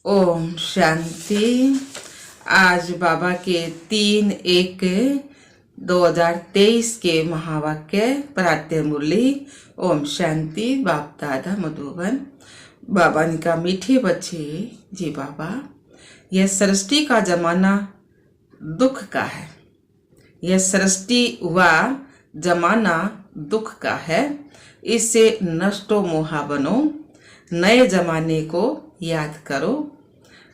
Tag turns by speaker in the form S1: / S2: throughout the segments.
S1: ओम शांति। आज बाबा के 3/1/2023 के महावाक्य प्रातः मुरली। ओम शांति। बाप दादा मधुबन। बाबा ने कहा, मीठे बच्चे जी बाबा, यह सृष्टि का जमाना दुख का है। यह सृष्टि व जमाना दुख का है। इससे नष्टो मोहा बनो, नए जमाने को याद करो।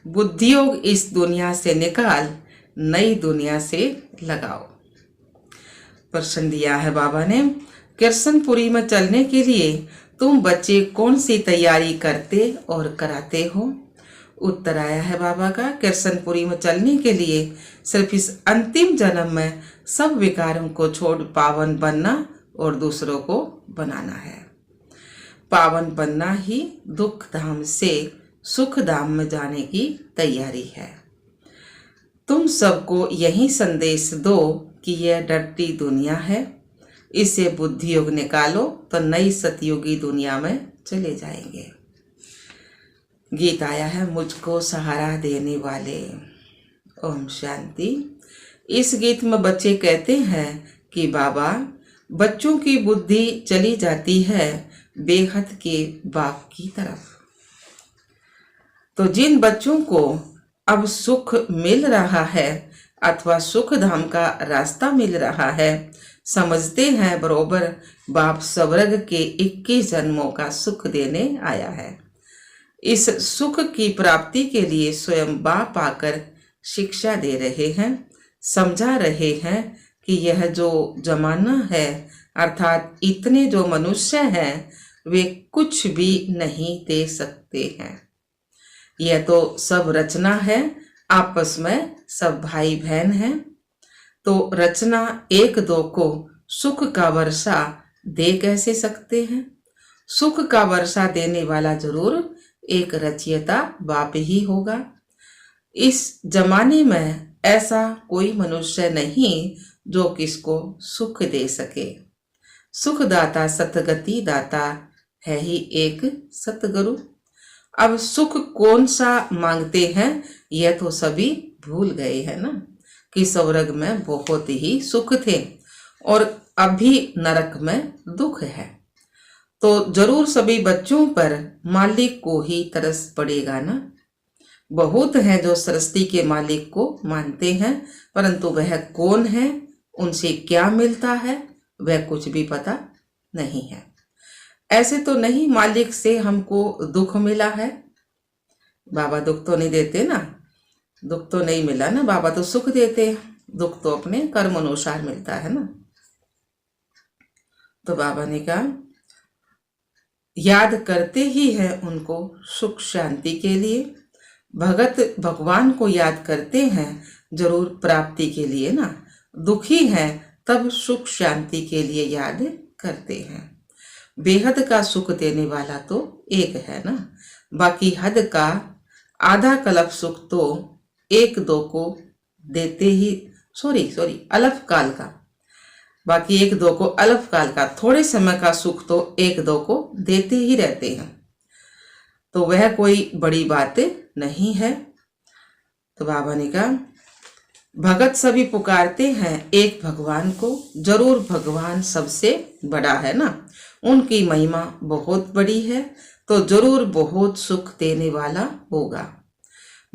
S1: बुद्धियोग इस दुनिया से निकाल, नई दुनिया से लगाओ। प्रश्न दिया है बाबा ने, कृष्णपुरी में चलने के लिए तुम बच्चे कौन सी तैयारी करते और कराते हो? उत्तर आया है बाबा का, कृष्णपुरी में चलने के लिए सिर्फ इस अंतिम जन्म में सब विकारों को छोड़ पावन बनना और दूसरों को बनाना है। पावन बनना ही दुख धाम से सुख धाम में जाने की तैयारी है। तुम सबको यही संदेश दो कि यह डरती दुनिया है, इसे बुद्धि योग निकालो तो नई सतयुगी दुनिया में चले जाएंगे। गीत आया है, मुझको सहारा देने वाले। ओम शांति। इस गीत में बच्चे कहते हैं कि बाबा, बच्चों की बुद्धि चली जाती है बेहद के बाप की तरफ। तो जिन बच्चों को अब सुख मिल रहा है अथवा सुख धाम का रास्ता मिल रहा है, समझते हैं बरोबर बाप स्वर्ग के 21 जन्मों का सुख देने आया है। इस सुख की प्राप्ति के लिए स्वयं बाप आकर शिक्षा दे रहे हैं, समझा रहे हैं कि यह जो जमाना है अर्थात इतने जो मनुष्य हैं वे कुछ भी नहीं दे सकते हैं। यह तो सब रचना है, आपस में सब भाई बहन हैं। तो रचना एक दो को सुख का वर्षा दे कैसे सकते हैं? सुख का वर्षा देने वाला जरूर एक रचयिता बाप ही होगा। इस जमाने में ऐसा कोई मनुष्य नहीं जो किसको सुख दे सके। सुखदाता सतगति दाता है ही एक सतगुरु। अब सुख कौन सा मांगते हैं यह तो सभी भूल गए हैं ना, कि स्वर्ग में बहुत ही सुख थे और अभी नरक में दुख है। तो जरूर सभी बच्चों पर मालिक को ही तरस पड़ेगा ना। बहुत हैं जो सृष्टि के मालिक को मानते हैं, परंतु वह कौन है, उनसे क्या मिलता है, वह कुछ भी पता नहीं है। ऐसे तो नहीं मालिक से हमको दुख मिला है। बाबा दुख तो नहीं देते ना, दुख तो नहीं मिला ना, बाबा तो सुख देते हैं। दुख तो अपने कर्म अनुसार मिलता है ना। तो बाबा ने कहा, याद करते ही है उनको सुख शांति के लिए। भगत भगवान को याद करते हैं जरूर प्राप्ति के लिए ना। दुखी हैं तब सुख शांति के लिए याद करते हैं। बेहद का सुख देने वाला तो एक है ना, बाकी हद का आधा कल्प सुख तो एक दो को देते ही, अलफ काल का, बाकी एक दो को अलफ काल का, थोड़े समय का सुख तो एक दो को देते ही रहते हैं। तो वह कोई बड़ी बात नहीं है। तो बाबा ने कहा, भगत सभी पुकारते हैं एक भगवान को, जरूर भगवान सबसे बड़ा है ना, उनकी महिमा बहुत बड़ी है, तो जरूर बहुत सुख देने वाला होगा।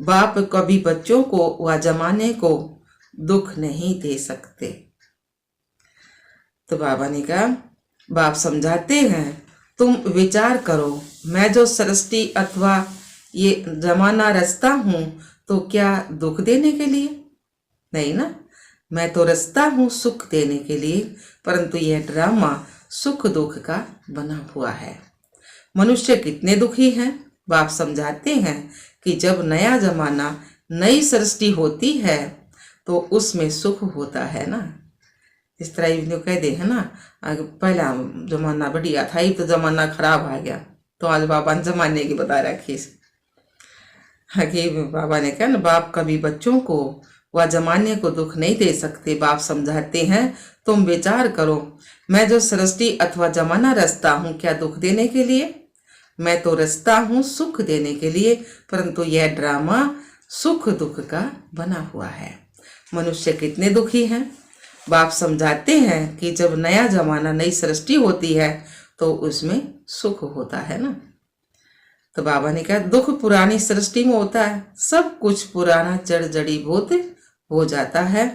S1: बाप कभी बच्चों को व जमाने को दुख नहीं दे सकते। तो बाबा ने कहा, बाप समझाते हैं, तुम विचार करो, मैं जो सृष्टि अथवा ये जमाना रचता हूं तो क्या दुख देने के लिए? नहीं ना, मैं तो रचता हूं सुख देने के लिए, परंतु यह ड्रामा सुख दुख का बना हुआ है। मनुष्य कितने दुखी हैं। बाप समझाते हैं कि जब नया जमाना नई सृष्टि होती है तो उसमें सुख होता है ना। इस तरह इन्हें कह दे है ना, पहला जमाना बढ़िया था, ये तो जमाना खराब आ गया। तो आज बाबा ने जमाने की बता रखी है। बाबा ने कहा ना, बाप कभी बच्चों को वह जमाने को दुख नहीं दे सकते। बाप समझाते हैं, तुम विचार करो, मैं जो सृष्टि अथवा जमाना रचता हूं क्या दुख देने के लिए? मैं तो रचता हूँ सुख देने के लिए, परंतु यह ड्रामा सुख दुख का बना हुआ है। मनुष्य कितने दुखी हैं। बाप समझाते हैं कि जब नया जमाना, नई सृष्टि होती है तो उसमें सुख होता है ना। तो बाबा ने कहा दुख पुरानी सृष्टि में होता है, सब कुछ पुराना जड़ जड़ीभूत हो जाता है।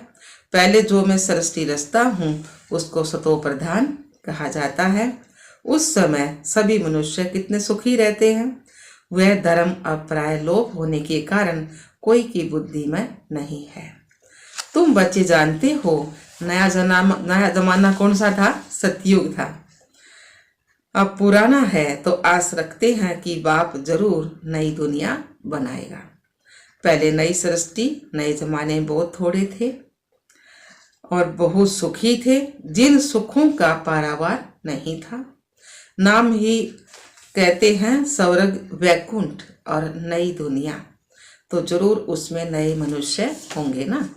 S1: पहले जो मैं सृष्टि रचता हूँ उसको सतो प्रधान कहा जाता है। उस समय सभी मनुष्य कितने सुखी रहते हैं। वह धर्म अप्राय लोप होने के कारण कोई की बुद्धि में नहीं है। तुम बच्चे जानते हो नया जमाना कौन सा था? सतयुग था। अब पुराना है तो आस रखते हैं कि बाप जरूर नई दुनिया बनाएगा। पहले नई सृष्टि, नए जमाने में बहुत थोड़े थे और बहुत सुखी थे, जिन सुखों का पारावार नहीं था। नाम ही कहते हैं स्वर्ग, वैकुंठ और नई दुनिया, तो जरूर उसमें नए मनुष्य होंगे ना।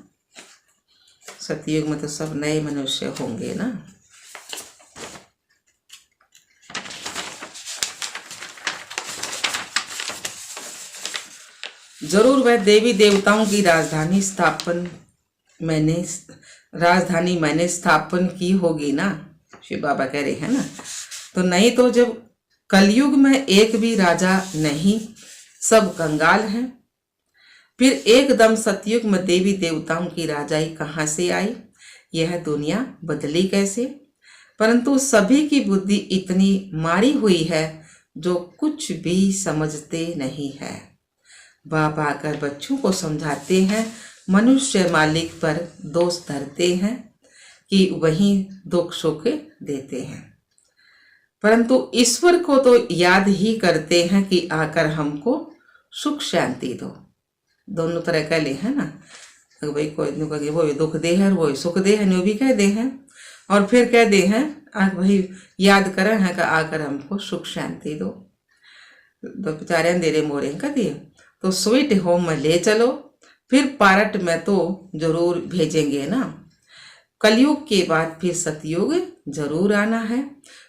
S1: सतयुग में तो सब नए मनुष्य होंगे ना। जरूर वह देवी देवताओं की राजधानी मैंने स्थापन की होगी ना, शिव बाबा कह रहे हैं ना। तो नहीं तो जब कलयुग में एक भी राजा नहीं, सब कंगाल हैं, फिर एकदम सतयुग में देवी देवताओं की राजाई कहाँ से आई? यह दुनिया बदली कैसे? परंतु सभी की बुद्धि इतनी मारी हुई है जो कुछ भी समझते नहीं है। बाप आकर बच्चों को समझाते हैं, मनुष्य मालिक पर दोष धरते हैं कि वही दुख सुख देते हैं, परंतु ईश्वर को तो याद ही करते हैं कि आकर हमको सुख शांति दो। दोनों तरह का ले है ना, तो भाई कोई वो दुख दे है, वो सुख दे है, न्यू भी कह दे हैं और फिर कह दे हैं आग भाई याद करें है कि आकर हमको सुख शांति दो। तो बेचारे अंधेरे मोरे का दिए तो स्वीट होम में ले चलो, फिर पारट में तो जरूर भेजेंगे ना। कलयुग के बाद फिर सतयुग जरूर आना है।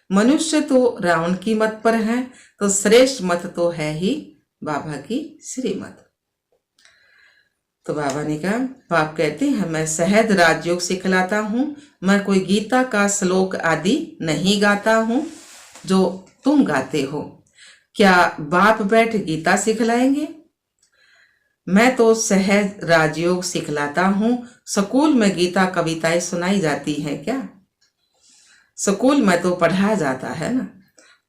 S1: मनुष्य तो रावण की मत पर है, तो श्रेष्ठ मत तो है ही बाबा की श्रीमत। तो बाबा ने कहा, बाप कहते हैं मैं सहज राजयोग सिखलाता हूँ, मैं कोई गीता का श्लोक आदि नहीं गाता हूँ जो तुम गाते हो। क्या बाप बैठ गीता सिखलाएंगे? मैं तो सहज राजयोग सिखलाता हूँ। स्कूल में गीता कविताएं सुनाई जाती हैं क्या? स्कूल में तो पढ़ाया जाता है ना।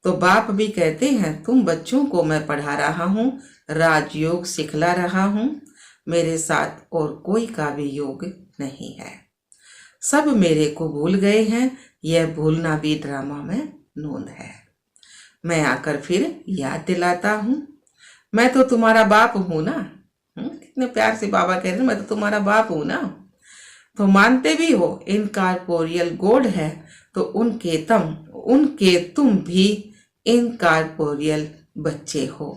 S1: तो बाप भी कहते हैं तुम बच्चों को मैं पढ़ा रहा हूँ, राजयोग सिखला रहा हूँ। मेरे साथ और कोई का भी योग नहीं है। सब मेरे को भूल गए हैं, यह भूलना भी ड्रामा में नोंद है। मैं आकर फिर याद दिलाता हूँ, मैं तो तुम्हारा बाप हूं ना। कितने प्यार से बाबा कह रहे हैं, मैं तो तुम्हारा बाप हूं ना। तो मानते भी हो इनकॉर्पोरियल गॉड है, तो उनके तुम भी इनकॉर्पोरियल बच्चे हो।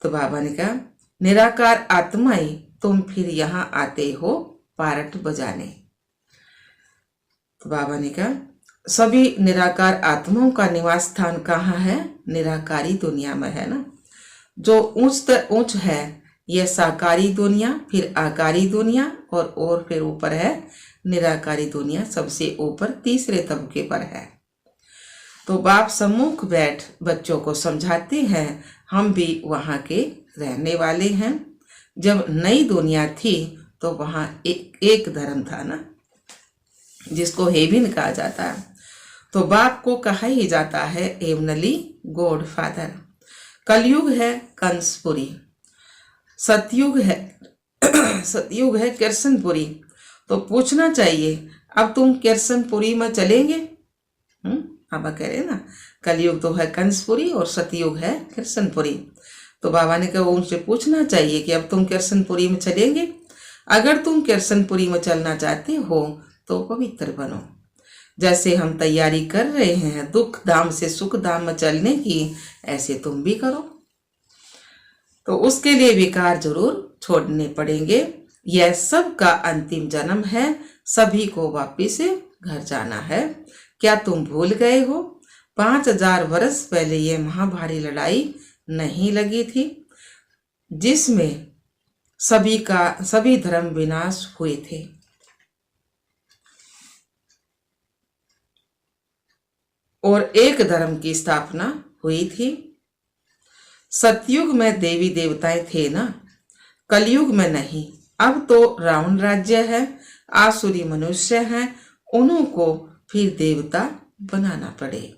S1: तो बाबा ने कहा निराकार आत्माएं तुम फिर यहाँ आते हो पारट बजाने। तो बाबा ने कहा सभी निराकार आत्माओं का निवास स्थान कहाँ है? निराकारी दुनिया में है ना। जो ऊंच है यह साकारी दुनिया, फिर आकारी दुनिया और फिर ऊपर है निराकारी दुनिया, सबसे ऊपर तीसरे तबके पर है। तो बाप सम्मुख बैठ बच्चों को समझाते हैं, हम भी वहाँ के रहने वाले हैं। जब नई दुनिया थी तो वहाँ एक धर्म था ना, जिसको हेवन कहा जाता है। तो बाप को कहा ही जाता है हेवनली गॉड फादर। कलयुग है कंसपुरी, सतयुग है किरसनपुरी। तो पूछना चाहिए अब तुम किरसनपुरी में चलेंगे? बाबा कह रहे ना कलयुग तो है कंसपुरी और सतयुग है किरसनपुरी। तो बाबा ने कहा उनसे पूछना चाहिए कि अब तुम किरसनपुरी में चलेंगे? अगर तुम किरसनपुरी में चलना चाहते हो तो पवित्र बनो। जैसे हम तैयारी कर रहे हैं दुख धाम से सुख धाम में चलने की, ऐसे तुम भी करो। तो उसके लिए विकार जरूर छोड़ने पड़ेंगे। यह सब का अंतिम जन्म है, सभी को वापिस घर जाना है। क्या तुम भूल गए हो? 5000 वर्ष पहले ये महाभारी लड़ाई नहीं लगी थी, जिसमें सभी धर्म विनाश हुए थे। और एक धर्म की स्थापना हुई थी। सतयुग में देवी देवताएं थे ना, कलयुग में नहीं। अब तो रावण राज्य है, आसुरी मनुष्य हैं, उन्हों को फिर देवता बनाना पड़े।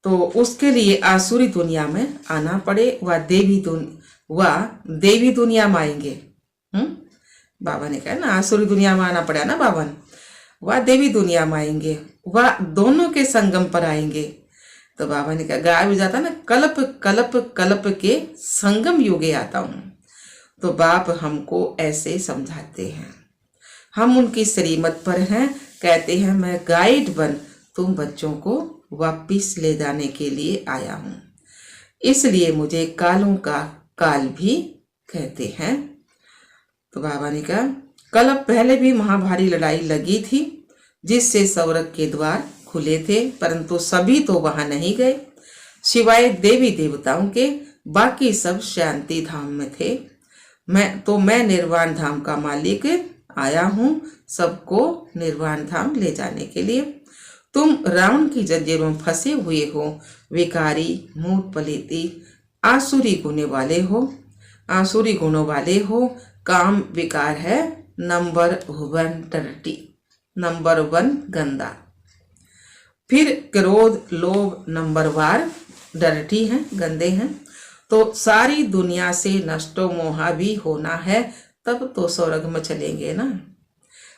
S1: तो उसके लिए आसुरी दुनिया में आना पड़े, वह देवी दुनिया में आएंगे। बाबा ने कहा ना, आसुरी दुनिया में आना पड़ा ना बाबा ने, वह देवी दुनिया में आएंगे, वह दोनों के संगम पर आएंगे। तो बाबा ने कहा, गाया भी जाता ना, कल्प कल्प कल्प के संगम युगे आता हूं। तो बाप हमको ऐसे समझाते हैं, हम उनकी श्रीमत पर हैं। कहते हैं मैं गाइड बन तुम बच्चों को वापिस ले जाने के लिए आया हूं, इसलिए मुझे कालों का काल भी कहते हैं। तो बाबा ने कहा, कल पहले भी महाभारी लड़ाई लगी थी, जिससे स्वर्ग के द्वार खुले थे, परंतु सभी तो वहां नहीं गए, सिवाय देवी देवताओं के। बाकी सब शांति धाम में थे। मैं निर्वाण धाम का मालिक आया हूं, सबको निर्वाण धाम ले जाने के लिए। तुम रावण की जंजीरों में फंसे हुए हो, विकारी, मूढ़, पलीती, आसुरी गुणों वाले हो। काम विकार है, नंबर 1 डर्टी, नंबर 1 गंदा। फिर क्रोध, लोभ नंबर 1 डर्टी हैं, गंदे हैं। तो सारी दुनिया से नष्टो मोहा भी होना है, तब तो स्वर्ग में चलेंगे ना।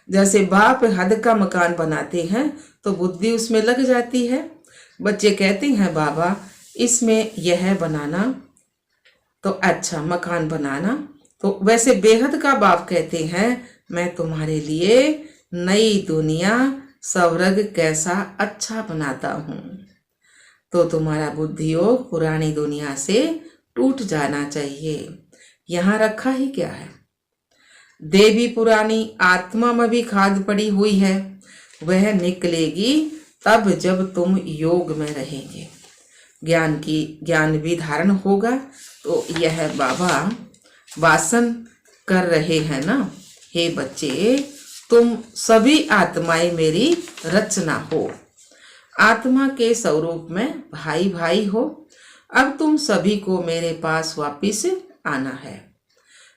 S1: जैसे बाप हद का मकान बनाते हैं तो बुद्धि उसमें लग जाती है। बच्चे कहते हैं बाबा इसमें यह बनाना, तो अच्छा मकान बनाना। तो वैसे बेहद का बाप कहते हैं मैं तुम्हारे लिए नई दुनिया स्वर्ग कैसा अच्छा बनाता हूं। तो तुम्हारा बुद्धि योग पुरानी दुनिया से टूट जाना चाहिए। यहां रखा ही क्या है, देवी पुरानी आत्मा में भी खाद पड़ी हुई है, वह निकलेगी तब जब तुम योग में रहेंगे, ज्ञान भी धारण होगा। तो यह बाबा वासन कर रहे हैं ना, हे बच्चे तुम सभी आत्माएं मेरी रचना हो, आत्मा के स्वरूप में भाई भाई हो। अब तुम सभी को मेरे पास वापिस आना है।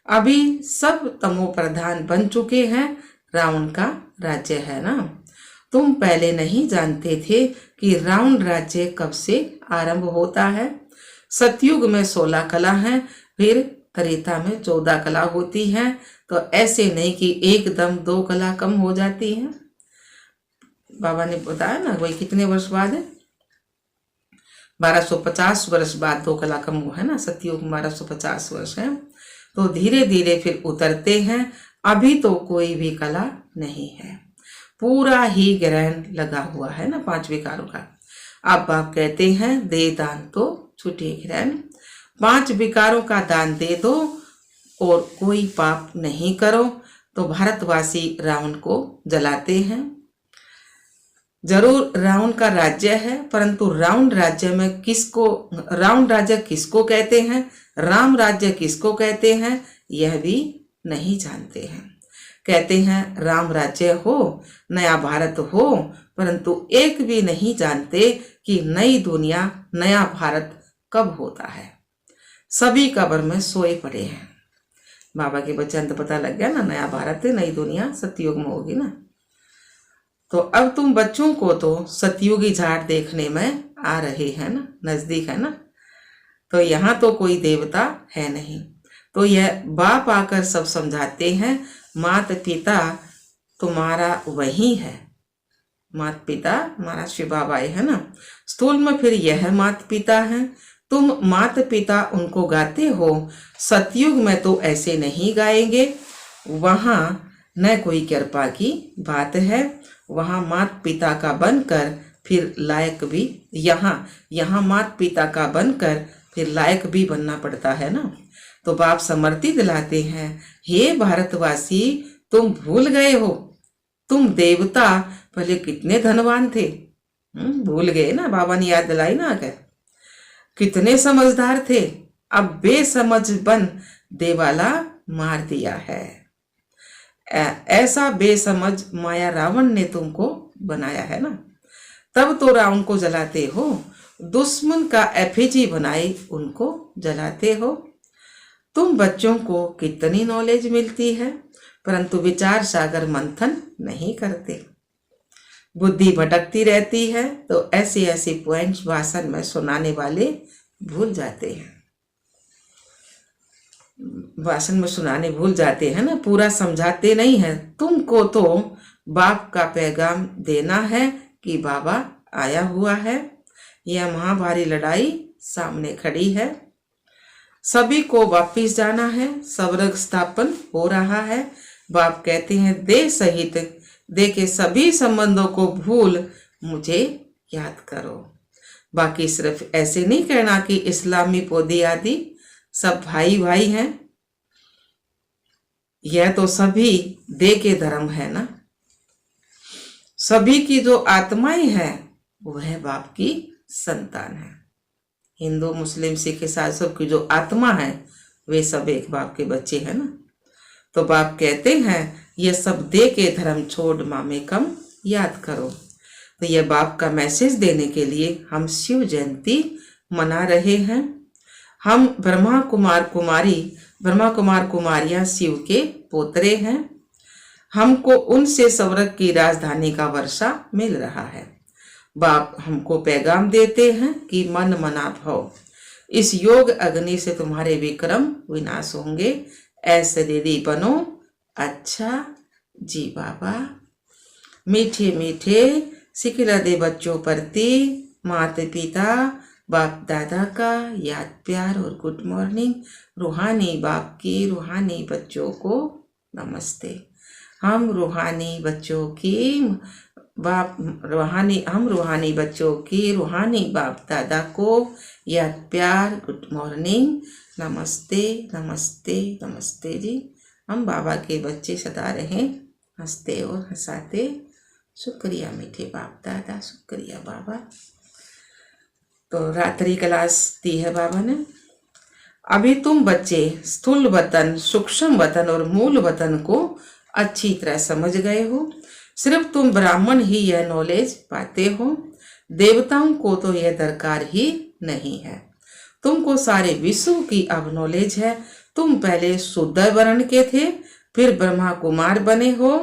S1: अभी सब तमो प्रधान बन चुके हैं, रावण का राज्य है ना। तुम पहले नहीं जानते थे कि रावण राज्य कब से आरंभ होता है। सतयुग में 16 कला हैं, फिर त्रेता में 14 कला होती हैं। तो ऐसे नहीं कि एकदम 2 कला कम हो जाती हैं। बाबा ने बताया ना, वही कितने वर्ष बाद है, 1250 वर्ष बाद 2 कला कम हुआ है ना। सतयुग में 1250 वर्ष है, तो धीरे धीरे फिर उतरते हैं। अभी तो कोई भी कला नहीं है, पूरा ही ग्रहण लगा हुआ है ना 5 विकारों का। अब आप कहते हैं दे दान तो छूटे ग्रहण, 5 विकारों का दान दे दो और कोई पाप नहीं करो। तो भारतवासी रावण को जलाते हैं। जरूर रावण का राज्य है, परंतु रावण राज्य किसको कहते हैं, राम राज्य किसको कहते हैं, यह भी नहीं जानते हैं। कहते हैं राम राज्य हो, नया भारत हो, परंतु एक भी नहीं जानते कि नई दुनिया, नया भारत कब होता है। सभी कब्र में सोए पड़े हैं। बाबा के बच्चन तो पता लग गया ना, नया भारत है, नई दुनिया सतयुग में होगी ना। तो अब तुम बच्चों को तो सतयुगी झाड़ देखने में आ रहे हैं ना, नजदीक है ना। तो यहाँ तो कोई देवता है नहीं। तो यह बाप आकर सब समझाते हैं, मात पिता तुम्हारा वही है। मात पिता हमारा शिव बाबा है ना, स्थूल में फिर यह मात पिता है। तुम मात पिता उनको गाते हो, सतयुग में तो ऐसे नहीं गाएंगे। वहां न कोई कृपा की बात है, वहां मात पिता का बनकर फिर लायक भी, यहाँ मात पिता का बनकर फिर लायक भी बनना पड़ता है ना। तो बाप समर्थी दिलाते हैं, हे भारतवासी तुम भूल गए हो तुम देवता पहले कितने धनवान थे। भूल गए ना, बाबा ने याद दिलाई ना आकर। कितने समझदार थे, अब बेसमझ बन देवाला मार दिया है। ऐसा बेसमझ माया रावण ने तुमको बनाया है ना, तब तो रावण को जलाते हो। दुश्मन का एफिजी बनाए उनको जलाते हो। तुम बच्चों को कितनी नॉलेज मिलती है, परंतु विचार सागर मंथन नहीं करते। बुद्धि भटकती रहती है, तो ऐसे ऐसे पॉइंट्स भाषण में सुनाने वाले भूल जाते हैं। भाषण में सुनाने भूल जाते हैं ना, पूरा समझाते नहीं है। तुमको तो बाप का पैगाम देना है कि बाबा आया हुआ है, यह महाभारी लड़ाई सामने खड़ी है, सभी को वापिस जाना है, स्वर्ग स्थापन हो रहा है। बाप कहते हैं देह सहित देह के सभी संबंधों को भूल मुझे याद करो। बाकी सिर्फ ऐसे नहीं कहना कि इस्लामी पौधे आदि सब भाई भाई हैं, यह तो सभी देह के धर्म है ना। सभी की जो आत्माएं हैं वह बाप की संतान है। हिंदू मुस्लिम सिख ईसाई सब की जो आत्मा है वे सब एक बाप के बच्चे हैं ना। तो बाप कहते हैं ये सब दे के धर्म छोड़ मामे कम याद करो। तो यह बाप का मैसेज देने के लिए हम शिव जयंती मना रहे हैं। हम ब्रह्मा कुमार कुमारियां शिव के पोतरे हैं। हमको उनसे स्वर्ग की राजधानी का वर्षा मिल रहा है। बाप हमको पैगाम देते हैं कि मन मना भव, इस योग अग्नि से तुम्हारे विक्रम विनाश होंगे। ऐसे दीदी बनो अच्छा जी बाबा। मीठे मीठे सिखला दे बच्चों प्रति माता पिता बाप दादा का याद प्यार और गुड मॉर्निंग। रूहानी बाप की रूहानी बच्चों को नमस्ते। हम रूहानी बच्चों की रूहानी बच्चों की रूहानी बाप दादा को याद प्यार गुड मॉर्निंग नमस्ते नमस्ते नमस्ते जी। हम बाबा के बच्चे सदा रहें हंसते और हंसाते। शुक्रिया मीठे बाप दादा, शुक्रिया बाबा। तो रात्रि क्लास दी है बाबा ने। अभी तुम बच्चे स्थूल वतन, सूक्ष्म वतन और मूल वतन को अच्छी तरह समझ गए हो। सिर्फ तुम ब्राह्मण ही यह नॉलेज पाते हो, देवताओं को तो यह दरकार ही नहीं है। तुमको सारे विश्व की अब नॉलेज है। तुम पहले शुद्ध वर्ण के थे, फिर ब्रह्मा कुमार बने हो,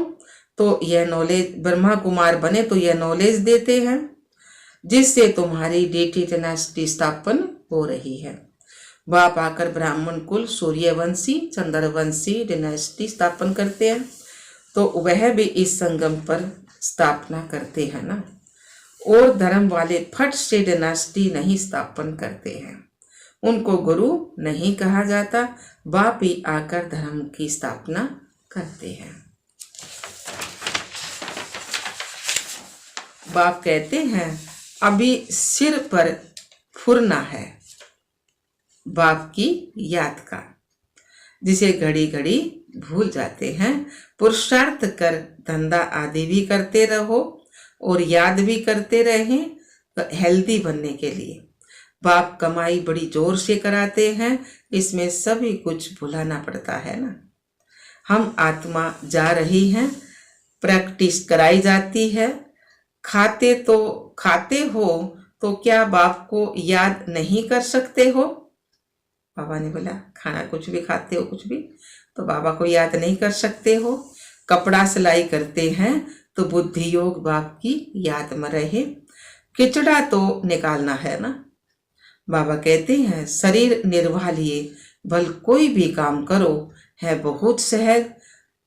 S1: तो यह नॉलेज ब्रह्मा कुमार बने तो यह नॉलेज देते हैं, जिससे तुम्हारी डीटी डायनेस्टी स्थापन हो रही है। बाप आकर ब्राह्मण कुल सूर्यवंशी चंद्रवंशी डायनेस्टी स्थापन करते हैं, तो वह भी इस संगम पर स्थापना करते हैं ना। और धर्म वाले फट से डायनेस्टी नहीं स्थापन करते हैं, उनको गुरु नहीं कहा जाता। बाप ही आकर धर्म की स्थापना करते हैं। बाप कहते हैं अभी सिर पर फुरना है बाप की याद का, जिसे घड़ी घड़ी भूल जाते हैं। पुरुषार्थ कर धंधा आदि भी करते रहो और याद भी करते रहें, तो हेल्दी बनने के लिए। बाप कमाई बड़ी जोर से कराते हैं, इसमें सभी कुछ भुलाना पड़ता है ना। हम आत्मा जा रही हैं, प्रैक्टिस कराई जाती है। खाते हो तो क्या बाप को याद नहीं कर सकते हो? बाबा ने बोला खाना कुछ भी खाते हो कुछ भी तो बाबा को याद नहीं कर सकते हो। कपड़ा सिलाई करते हैं तो बुद्धि योग बाप की याद में रहे। किचड़ा तो निकालना है ना। बाबा कहते हैं शरीर निर्वाह लिए भल कोई भी काम करो है बहुत सहज।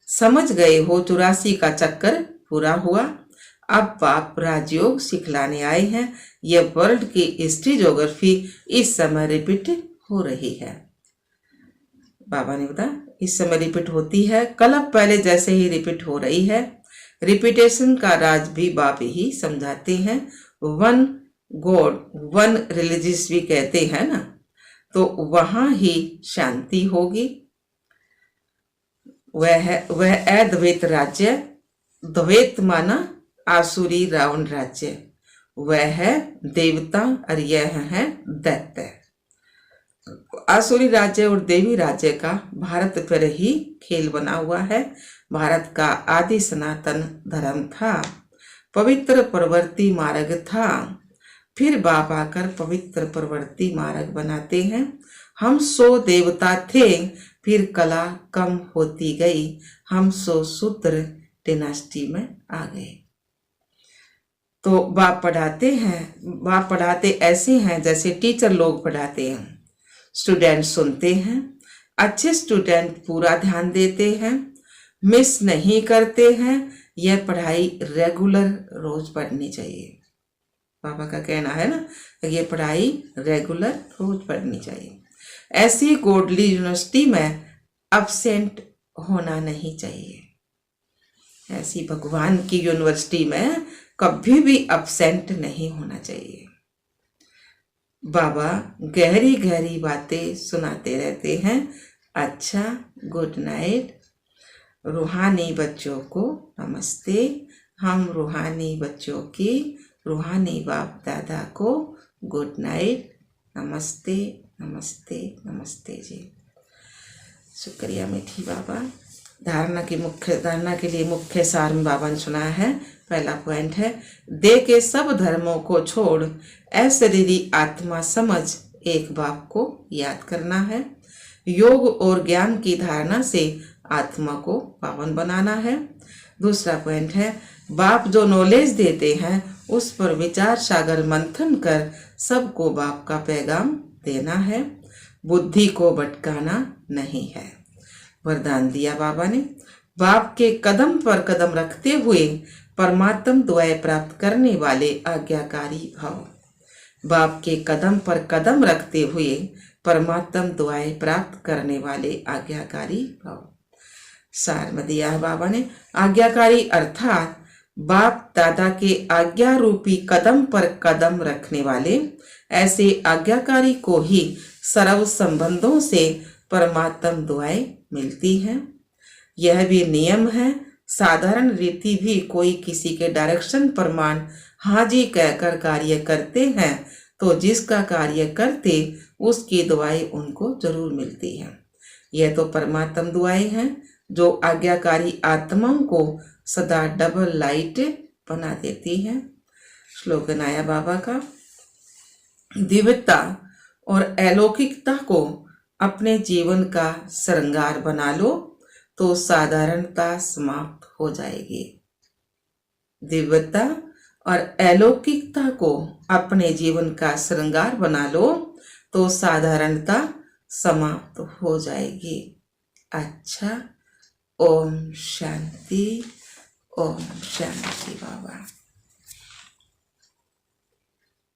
S1: समझ गए हो 84 का चक्कर पूरा हुआ। अब बाप राजयोग सिखलाने आए हैं। यह वर्ल्ड की हिस्ट्री ज्योग्राफी इस समय रिपीट हो रही है। बाबा ने बताया इस समय रिपीट होती है, कल्प पहले जैसे ही रिपीट हो रही है। रिपीटेशन का राज भी बाप ही समझाते हैं। वन गॉड वन रिलीजियस भी कहते हैं ना, तो वहां ही शांति होगी। वह अद्वैत राज्य द्वैत माना आसुरी रावण राज्य, वह है देवता और यह है दैत्य। आसुरी राज्य और देवी राज्य का भारत पर ही खेल बना हुआ है। भारत का आदि सनातन धर्म था, पवित्र प्रवृत्ति मार्ग था। फिर बाप आकर पवित्र प्रवृत्ति मार्ग बनाते हैं। हम 100 देवता थे, फिर कला कम होती गई, हम 100 शूद्र डिनास्टी में आ गए। तो बाप पढ़ाते हैं, बाप पढ़ाते ऐसे हैं जैसे टीचर लोग पढ़ाते हैं। स्टूडेंट सुनते हैं, अच्छे स्टूडेंट पूरा ध्यान देते हैं, मिस नहीं करते हैं। यह पढ़ाई रेगुलर रोज पढ़नी चाहिए। पापा का कहना है ना, ये पढ़ाई रेगुलर रोज पढ़नी चाहिए। ऐसी गोडली यूनिवर्सिटी में अब्सेंट होना नहीं चाहिए। ऐसी भगवान की यूनिवर्सिटी में कभी भी अब्सेंट नहीं होना चाहिए। बाबा गहरी गहरी बातें सुनाते रहते हैं। अच्छा, गुड नाइट। रूहानी बच्चों को नमस्ते। हम रूहानी बच्चों की रूहानी बाप दादा को गुड नाइट, नमस्ते नमस्ते नमस्ते जी। शुक्रिया मीठी बाबा। धारणा के लिए मुख्य सार में बाबा ने सुनाया है। पहला पॉइंट है, दे के सब धर्मों को छोड़ अशरीरी आत्मा समझ एक बाप को याद करना है। योग और ज्ञान की धारणा से आत्मा को पावन बनाना है। दूसरा पॉइंट है, बाप जो नॉलेज देते हैं उस पर विचार सागर मंथन कर सबको बाप का पैगाम देना है। बुद्धि को भटकाना नहीं है। वरदान दिया बाबा ने, बाप के कदम पर कदम रखते हुए परमात्म दुआएं प्राप्त करने वाले आज्ञाकारी भव। बाप के कदम पर कदम रखते हुए परमात्म दुआएं प्राप्त करने वाले आज्ञाकारी भव। सार में दिया है बाबा ने, आज्ञाकारी अर्थात बाप दादा के आज्ञा रूपी कदम पर कदम रखने वाले। ऐसे आज्ञाकारी को ही सर्व संबंधों से परमात्म दुआएं मिलती हैं। यह भी नियम है, साधारण रीति भी कोई किसी के डायरेक्शन प्रमाण हाजी कहकर कार्य करते हैं तो जिसका कार्य करते उसकी दुआएं उनको जरूर मिलती हैं। यह तो परमात्म दुआएं हैं जो आज्ञाकारी आत्माओं को सदा डबल लाइट बना देती हैं। श्लोकन आया बाबा का, दिव्यता और अलौकिकता को अपने जीवन का श्रृंगार बना लो तो साधारणता समाप्त हो जाएगी। दिव्यता और अलौकिकता को अपने जीवन का श्रृंगार बना लो तो साधारणता समाप्त हो जाएगी। अच्छा, ओम शांति, ओम शांति बाबा।